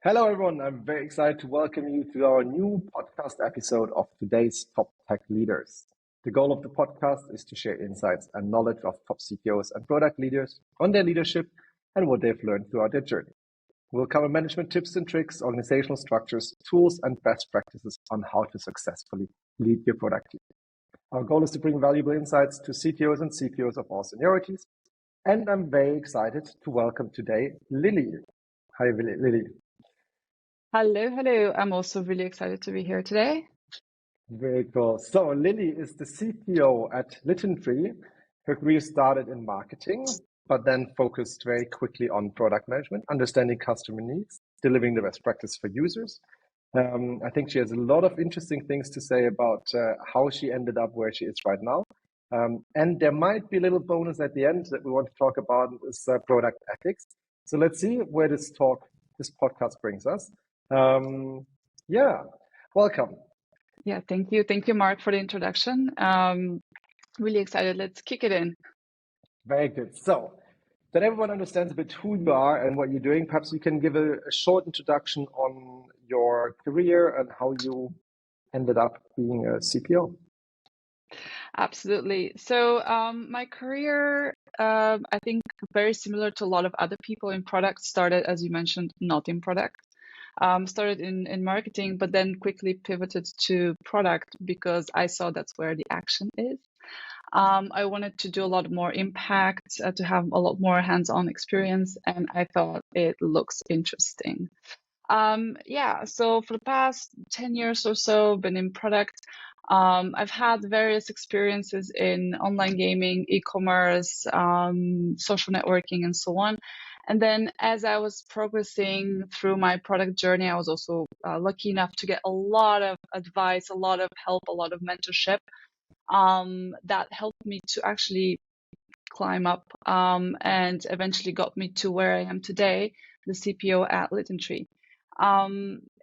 Hello, everyone. I'm very excited to welcome you to our new podcast episode of today's Top Tech Leaders. The goal of the podcast is to share insights and knowledge of top CPOs and product leaders on their leadership and what they've learned throughout their journey. We'll cover management tips and tricks, organizational structures, tools, and best practices on how to successfully lead your product team. Our goal is to bring valuable insights to CTOs and CPOs of all seniorities. And I'm very excited to welcome today Lilly. Hi, Lilly. Hello. I'm also really excited to be here today. Very cool. So Lilly is the CPO at Litentry. Her career started in marketing, but then focused very quickly on product management, understanding customer needs, delivering the best practice for users. I think she has a lot of interesting things to say about how she ended up where she is right now. And there might be a little bonus at the end that we want to talk about is product ethics. So let's see where this podcast brings us. Welcome. Yeah, thank you. Thank you, Mark, for the introduction. Really excited. Let's kick it in. Very good. So that everyone understands a bit who you are and what you're doing, perhaps you can give a short introduction on your career and how you ended up being a CPO. Absolutely. So my career, I think very similar to a lot of other people in product, started, as you mentioned, not in product. Started in marketing, but then quickly pivoted to product because I saw that's where the action is. I wanted to do a lot more impact, to have a lot more hands-on experience, and I thought it looks interesting. So for the past 10 years or so, been in product. I've had various experiences in online gaming, e-commerce, social networking, and so on. And then as I was progressing through my product journey, I was also lucky enough to get a lot of advice, a lot of help, a lot of mentorship that helped me to actually climb up and eventually got me to where I am today, the CPO at Litentry.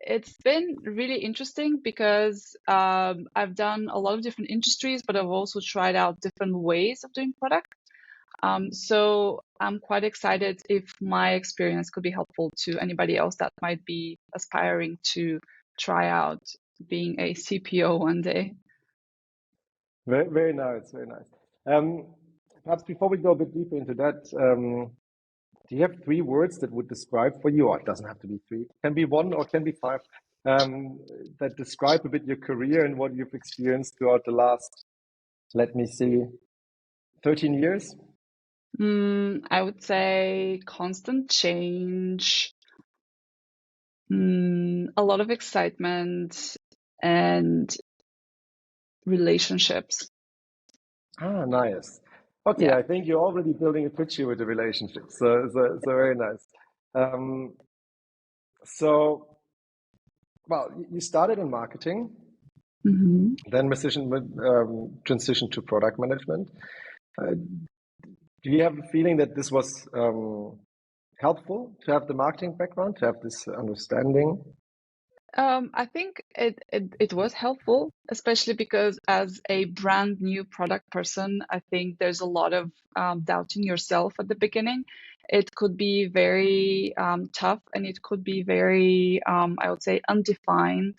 It's been really interesting because I've done a lot of different industries, but I've also tried out different ways of doing product. So I'm quite excited if my experience could be helpful to anybody else that might be aspiring to try out being a CPO one day. Very, very nice, very nice. Perhaps before we go a bit deeper into that, do you have 3 words that would describe for you, or it doesn't have to be 3, it can be 1 or can be 5, that describe a bit your career and what you've experienced throughout the last, 13 years? I would say constant change, a lot of excitement, and relationships. Nice. Okay, Yeah. I think you're already building a picture with the relationship. So very nice. You started in marketing, then transitioned to product management. Do you have a feeling that this was helpful to have the marketing background, to have this understanding? I think it was helpful, especially because as a brand new product person, I think there's a lot of doubting yourself at the beginning. It could be very tough, and it could be very, I would say, undefined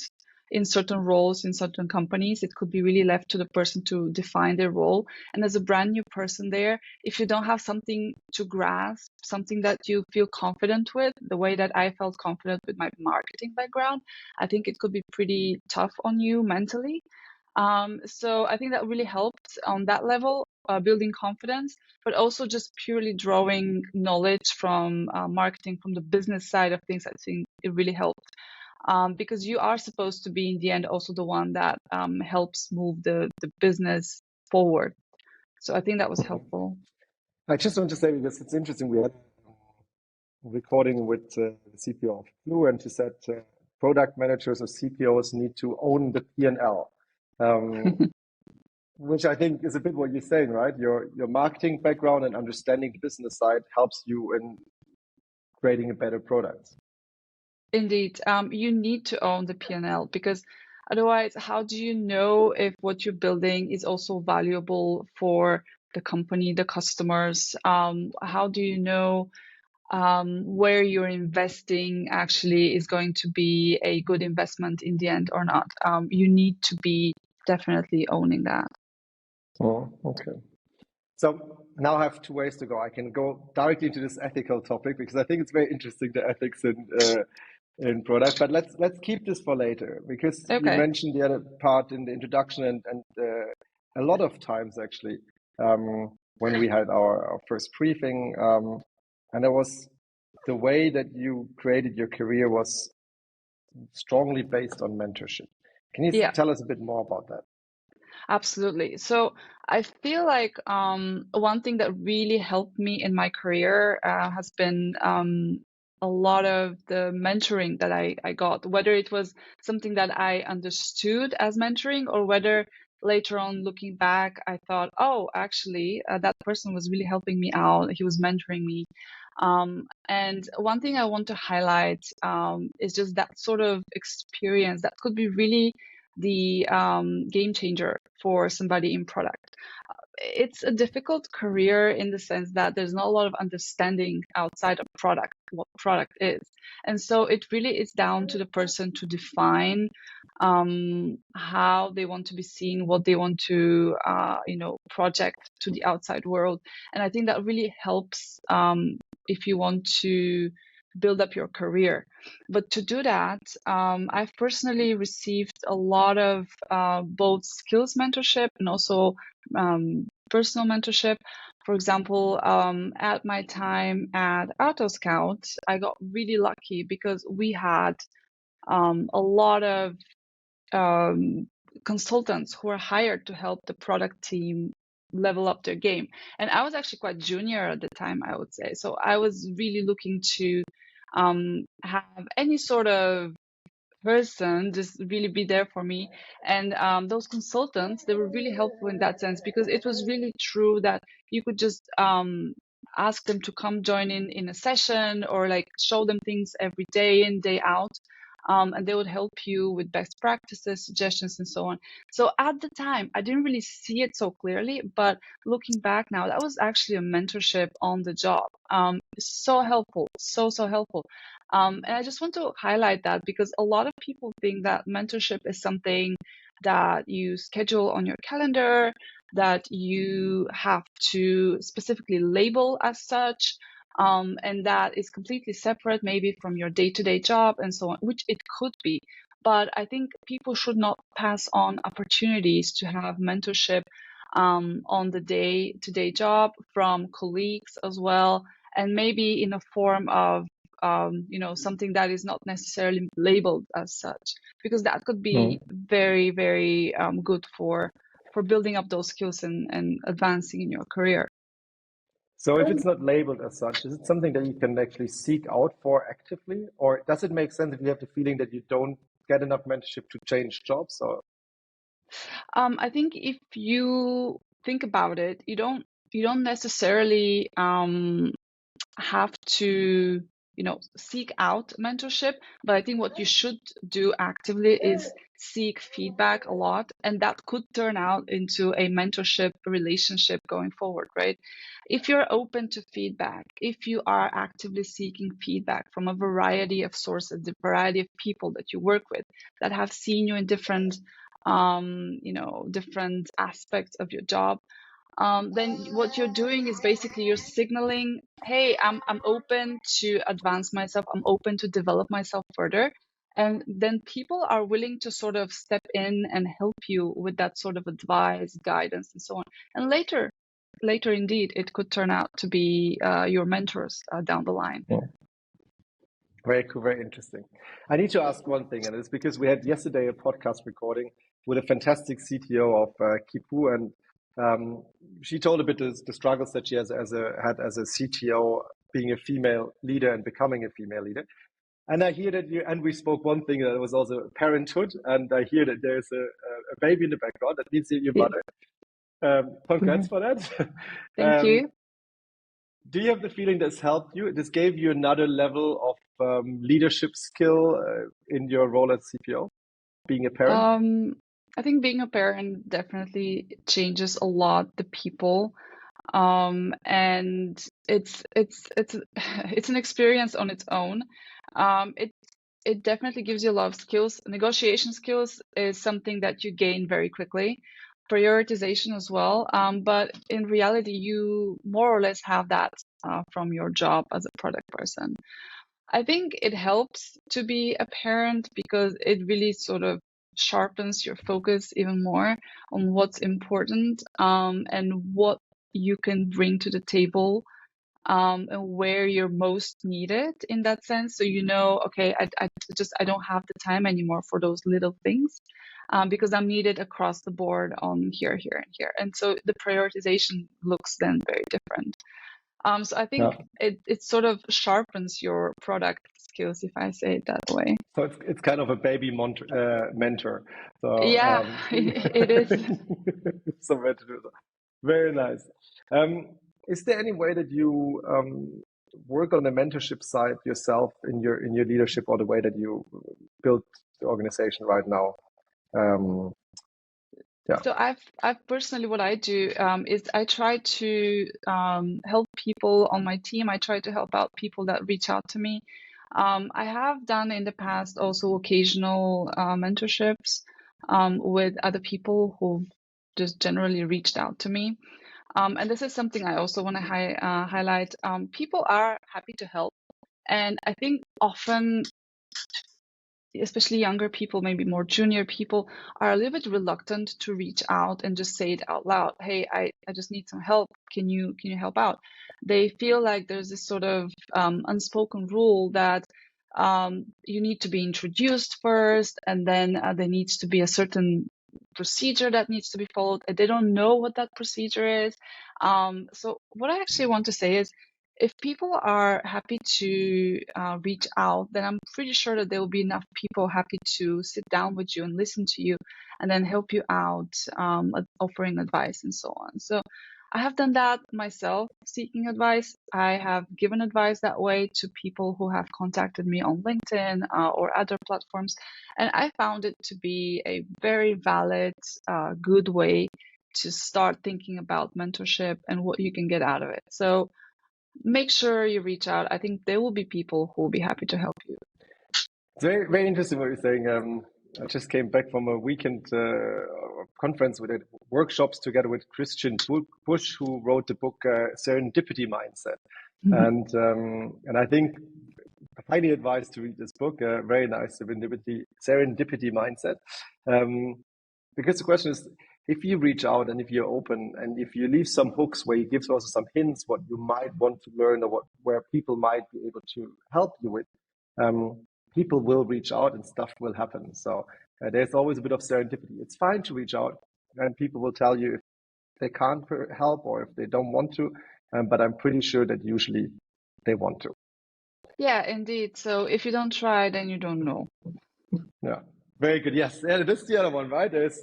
in certain roles in certain companies. It could be really left to the person to define their role. And as a brand new person there, if you don't have something to grasp, something that you feel confident with, the way that I felt confident with my marketing background, I think it could be pretty tough on you mentally. So I think that really helped on that level, building confidence, but also just purely drawing knowledge from marketing, from the business side of things. I think it really helped. Because you are supposed to be in the end also the one that helps move the business forward. So I think that was helpful. I just want to say, because it's interesting, we had a recording with the CPO of Flu, and she said product managers or CPOs need to own the P&L, which I think is a bit what you're saying, right? Your marketing background and understanding the business side helps you in creating a better product. Indeed, you need to own the P&L, because otherwise, how do you know if what you're building is also valuable for the company, the customers? How do you know where you're investing actually is going to be a good investment in the end or not? You need to be definitely owning that. Oh, okay. So now I have two ways to go. I can go directly into this ethical topic because I think it's very interesting, the ethics in product. But let's keep this for later because you Okay. mentioned the other part in the introduction and a lot of times actually when we had our first briefing and it was the way that you created your career was strongly based on mentorship. Can you Yeah. tell us a bit more about that? Absolutely. So I feel like one thing that really helped me in my career has been a lot of the mentoring that I got, whether it was something that I understood as mentoring or whether later on looking back, I thought, oh, actually, that person was really helping me out. He was mentoring me. And one thing I want to highlight is just that sort of experience that could be really the game changer for somebody in product. It's a difficult career in the sense that there's not a lot of understanding outside of product, what product is. And so it really is down to the person to define how they want to be seen, what they want to, project to the outside world. And I think that really helps if you want to build up your career. But to do that, I've personally received a lot of both skills mentorship and also personal mentorship. For example, at my time at Auto Scout, I got really lucky because we had a lot of consultants who were hired to help the product team level up their game. And I was actually quite junior at the time, I would say. So I was really looking to have any sort of person just really be there for me. And those consultants, they were really helpful in that sense because it was really true that you could just ask them to come join in a session or like show them things every day in, day out. And they would help you with best practices, suggestions, and so on. So at the time, I didn't really see it so clearly, but looking back now, that was actually a mentorship on the job. So helpful, so helpful. And I just want to highlight that because a lot of people think that mentorship is something that you schedule on your calendar, that you have to specifically label as such, and that is completely separate maybe from your day-to-day job and so on, which it could be. But I think people should not pass on opportunities to have mentorship on the day-to-day job from colleagues as well, and maybe in a form of something that is not necessarily labeled as such, because that could be very, very good for building up those skills and advancing in your career. So if it's not labeled as such, is it something that you can actually seek out for actively? Or does it make sense if you have the feeling that you don't get enough mentorship to change jobs? Or I think if you think about it, you don't necessarily have to seek out mentorship, but I think what you should do actively is seek feedback a lot, and that could turn out into a mentorship relationship going forward, right? If you're open to feedback, if you are actively seeking feedback from a variety of sources, the variety of people that you work with that have seen you in different aspects of your job, then what you're doing is basically you're signaling, hey, I'm open to advance myself, I'm open to develop myself further. And then people are willing to sort of step in and help you with that sort of advice, guidance, and so on. And later indeed, it could turn out to be your mentors down the line. very cool, very interesting. I need to ask one thing, and it's because we had yesterday a podcast recording with a fantastic CTO of Kipu, and she told a bit the struggles that she had as a CTO, being a female leader and becoming a female leader. And I hear that and we spoke one thing that was also parenthood, and I hear that there's a baby in the background. That means your Yeah. mother. Congrats for that. Thank you. Do you have the feeling this helped you? This gave you another level of leadership skill in your role as CPO, being a parent? I think being a parent definitely changes a lot the people And it's an experience on its own. It definitely gives you a lot of skills. Negotiation skills is something that you gain very quickly. Prioritization as well. But in reality, you more or less have that from your job as a product person. I think it helps to be a parent because it really sort of sharpens your focus even more on what's important, and what you can bring to the table, and where you're most needed in that sense. So you know, okay, I don't have the time anymore for those little things, because I'm needed across the board on here, here, and here. And so the prioritization looks then very different. So I think Yeah. it sort of sharpens your product skills, if I say it that way. So it's kind of a baby mentor. So Yeah, it is. so very nice. Is there any way that you work on the mentorship side yourself in your leadership, or the way that you build the organization right now? Yeah. So I've personally, what I do is I try to help people on my team. I try to help out people that reach out to me. I have done in the past also occasional mentorships with other people who've just generally reached out to me. And this is something I also want to highlight. People are happy to help. And I think often, especially younger people, maybe more junior people, are a little bit reluctant to reach out and just say it out loud. Hey, I just need some help. Can you help out? They feel like there's this sort of unspoken rule that you need to be introduced first, and then there needs to be a certain procedure that needs to be followed. They don't know what that procedure is. So what I actually want to say is, if people are happy to reach out, then I'm pretty sure that there will be enough people happy to sit down with you and listen to you, and then help you out, offering advice and so on. So I have done that myself, seeking advice. I have given advice that way to people who have contacted me on LinkedIn or other platforms. And I found it to be a very valid, good way to start thinking about mentorship and what you can get out of it. So make sure you reach out. I think there will be people who will be happy to help you. It's very interesting what you're saying. I just came back from a weekend conference with workshops together with Christian Busch, who wrote the book Serendipity Mindset. And I think highly advised to read this book. Very nice, Serendipity Mindset. Because the question is, if you reach out and if you're open and if you leave some hooks where you give also some hints what you might want to learn, or where people might be able to help you with, people will reach out and stuff will happen. So there's always a bit of serendipity. It's fine to reach out, and people will tell you if they can't help or if they don't want to. But I'm pretty sure that usually they want to. Yeah, indeed. So if you don't try, then you don't know. Yeah, very good. Yes, yeah, that's the other one, right? There's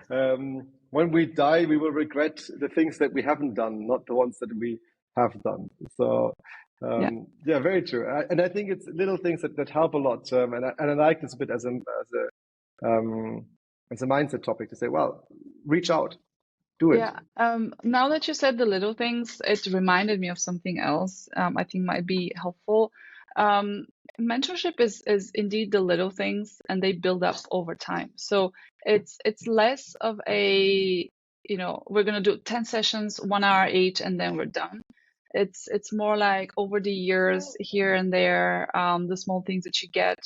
when we die, we will regret the things that we haven't done, not the ones that we have done. So Yeah. yeah, very true. And I think it's little things that help a lot. And I like this a bit as a mindset topic to say, well, reach out, do it. Yeah. Now that you said the little things, it reminded me of something else, I think might be helpful. Um, Mentorship is indeed the little things, and they build up over time. So it's less of a, we're gonna do 10 sessions, 1 hour each, and then we're done. It's more like over the years, here and there, the small things that you get.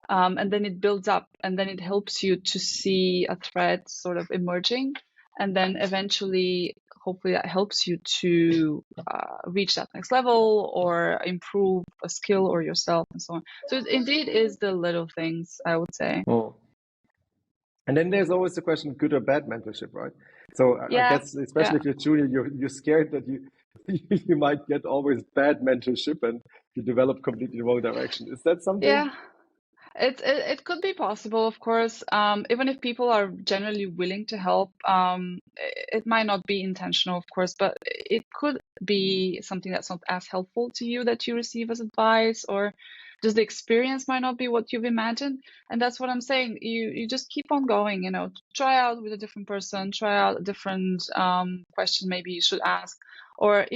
And then it builds up, and then it helps you to see a thread sort of emerging, and then eventually, hopefully, that helps you to reach that next level or improve a skill or yourself and so on. So it indeed is the little things, I would say. Oh. And then there's always the question, good or bad mentorship, right? So I Yeah, guess, yeah, especially if you're junior, you're scared that you might get always bad mentorship and you develop completely the wrong direction. Is that something? yeah. It could be possible, of course. Even if people are generally willing to help, it might not be intentional, of course, but it could be something that's not as helpful to you that you receive as advice, or just the experience might not be what you've imagined. And that's what I'm saying. You just keep on going, try out with a different person, try out a different question maybe you should ask, or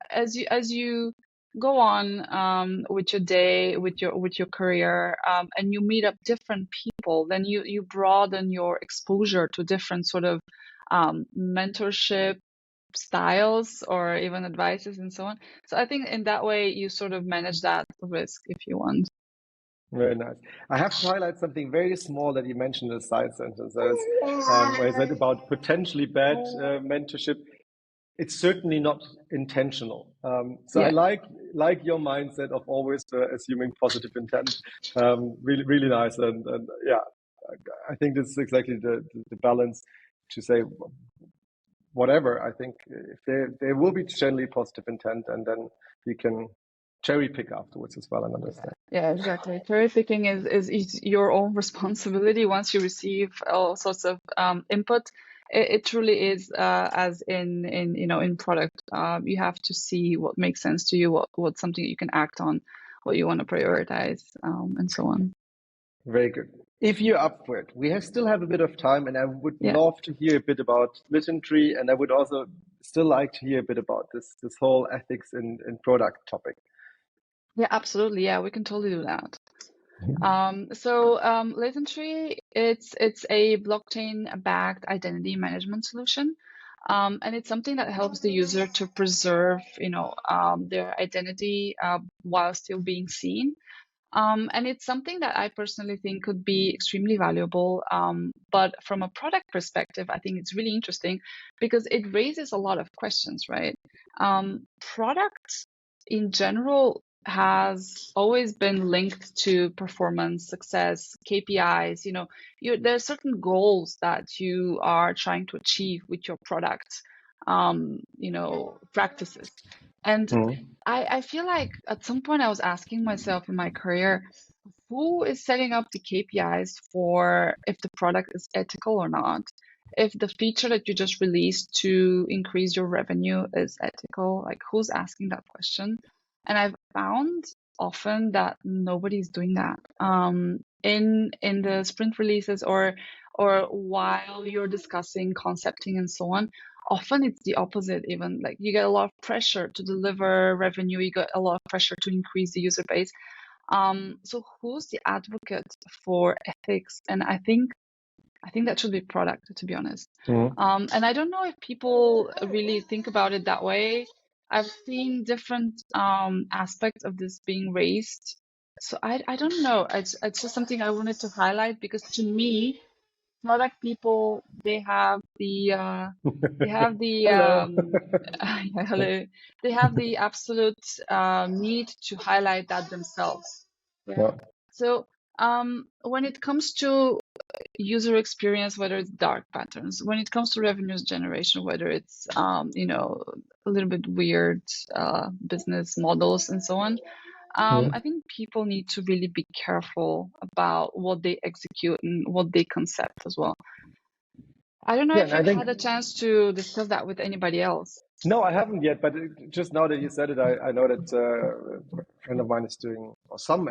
as you go on with your day, with your career, and you meet up different people, then you broaden your exposure to different sort of mentorship styles or even advices and so on. So I think in that way you sort of manage that risk if you want. Very nice. I have to highlight something very small that you mentioned in the side sentence, where you said about potentially bad mentorship. It's certainly not intentional. So I Yeah. like your mindset of always assuming positive intent. Really nice, and yeah, I think this is exactly the balance to say whatever. I think if there will be generally positive intent, and then you can cherry pick afterwards as well and understand. Yeah, exactly. Cherry picking is your own responsibility once you receive all sorts of input. It truly is as in product. You have to see what makes sense to you, what's something you can act on, what you want to prioritize, and so on. Very good. If you're up for it, still have a bit of time, and I would Yeah. love to hear a bit about Litentry, and I would also still like to hear a bit about this whole ethics in product topic. Yeah, absolutely. Yeah, we can totally do that. Litentry, it's a blockchain-backed identity management solution. And it's something that helps the user to preserve, their identity while still being seen. And it's something that I personally think could be extremely valuable. But from a product perspective, I think it's really interesting because it raises a lot of questions, right? Product in general has always been linked to performance, success, KPIs. There are certain goals that you are trying to achieve with your product, practices. And Mhm. I feel like at some point I was asking myself in my career, who is setting up the KPIs for if the product is ethical or not? If the feature that you just released to increase your revenue is ethical, like who's asking that question? And I've found often that nobody's doing that. In the sprint releases or while you're discussing concepting and so on, often it's the opposite. Even like you get a lot of pressure to deliver revenue, you get a lot of pressure to increase the user base. So who's the advocate for ethics? And I think that should be product, to be honest. Mhm. And I don't know if people really think about it that way. I've seen different aspects of this being raised. So I don't know. It's just something I wanted to highlight because to me, product people, they have the Hello. yeah, hello. They have the absolute need to highlight that themselves. Yeah. Yeah. So when it comes to user experience, whether it's dark patterns, when it comes to revenues generation, whether it's a little bit weird business models and so on, I Mhm. think people need to really be careful about what they execute and what they concept as well. I don't know Yeah, if and I you've think had a chance to discuss that with anybody else. no, I haven't yet, but just now that you said it, I know that a friend of mine is doing, or some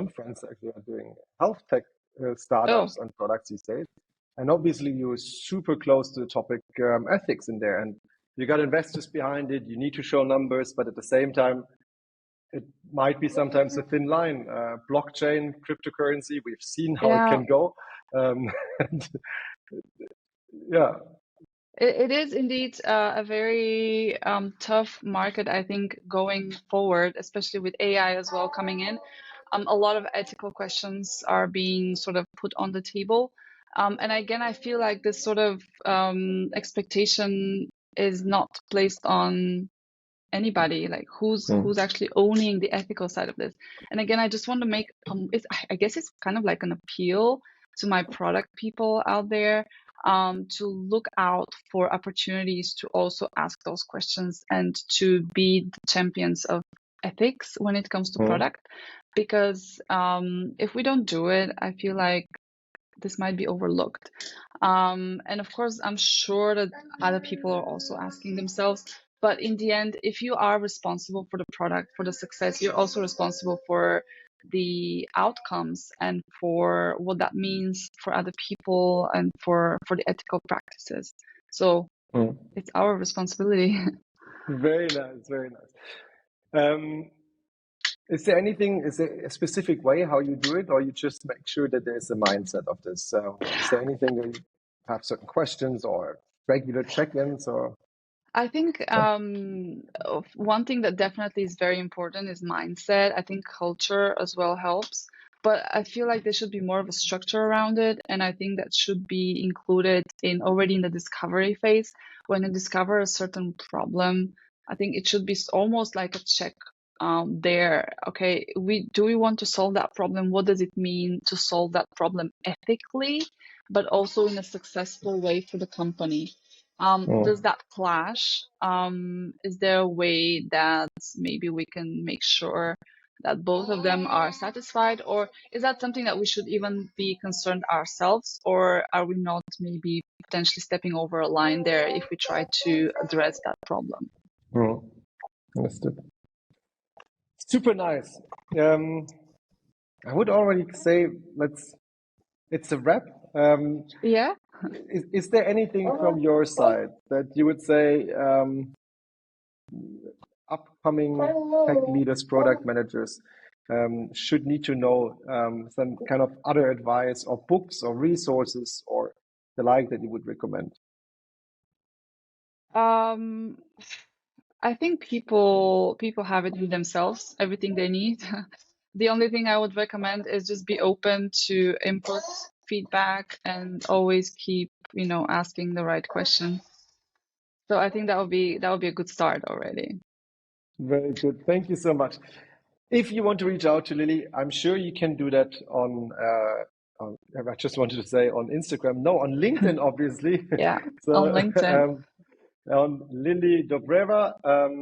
friends actually are doing health tech Oh, startups and products these days. And obviously, you're super close to the topic ethics in there, and you got investors behind it. You need to show numbers, but at the same time, it might be sometimes a thin line. Blockchain, cryptocurrency, we've seen how it yeah. can go. Um, and, yeah. It is indeed a very tough market, I think, going forward, especially with AI as well coming in. A lot of ethical questions are being sort of put on the table. And again, I feel like this sort of expectation is not placed on anybody, like who's Mm. actually owning the ethical side of this. And again, I just want to make I guess it's kind of like an appeal to my product people out there, to look out for opportunities to also ask those questions and to be the champions of ethics when it comes to Mm. product, because if we don't do it, I feel like this might be overlooked. And of course, I'm sure that other people are also asking themselves. But in the end, if you are responsible for the product, for the success, you're also responsible for the outcomes and for what that means for other people and for the ethical practices. So Mm. it's our responsibility. Very nice, very nice. Is there a specific way how you do it, or you just make sure that there's a mindset of this? So is there anything that you have certain questions or regular check-ins or? I think one thing that definitely is very important is mindset. I think culture as well helps, but I feel like there should be more of a structure around it, and I think that should be included in already in the discovery phase. When you discover a certain problem, I think it should be almost like a check there. Okay, we want to solve that problem? What does it mean to solve that problem ethically, but also in a successful way for the company? Does that clash? Is there a way that maybe we can make sure that both of them are satisfied, or is that something that we should even be concerned ourselves, or are we not maybe potentially stepping over a line there if we try to address that problem? Understood. Super nice. I would already say it's a wrap. Yeah. Is there anything from your side that you would say upcoming tech leaders, product managers should need to know, some kind of other advice or books or resources or the like that you would recommend? Um, I think people have it in themselves, everything they need. The only thing I would recommend is just be open to input, feedback, and always keep, asking the right question. So I think that would be a good start already. Very good. Thank you so much. If you want to reach out to Lilly, I'm sure you can do that I just wanted to say on Instagram. No, on LinkedIn, obviously. Yeah, on So LinkedIn. on Lilly Dobreva.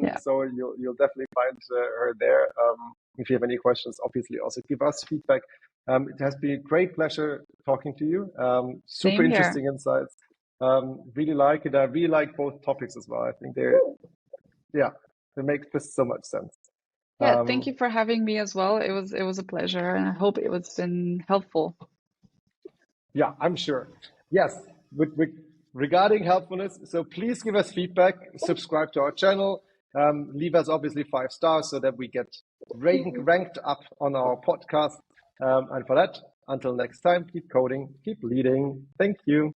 Yeah, So you'll definitely find her there. If you have any questions, obviously also give us feedback. It has been a great pleasure talking to you. Super same here. interesting insights. Really like it. I really like both topics as well. I think they make just so much sense. Yeah, thank Um, you for having me as well. It was a pleasure, and I hope it was been helpful. Yeah, I'm sure. Yes, regarding helpfulness, so please give us feedback, subscribe to our channel, leave us obviously 5 stars so that we get ranked up on our podcast. And for that, until next time, keep coding, keep leading. Thank you.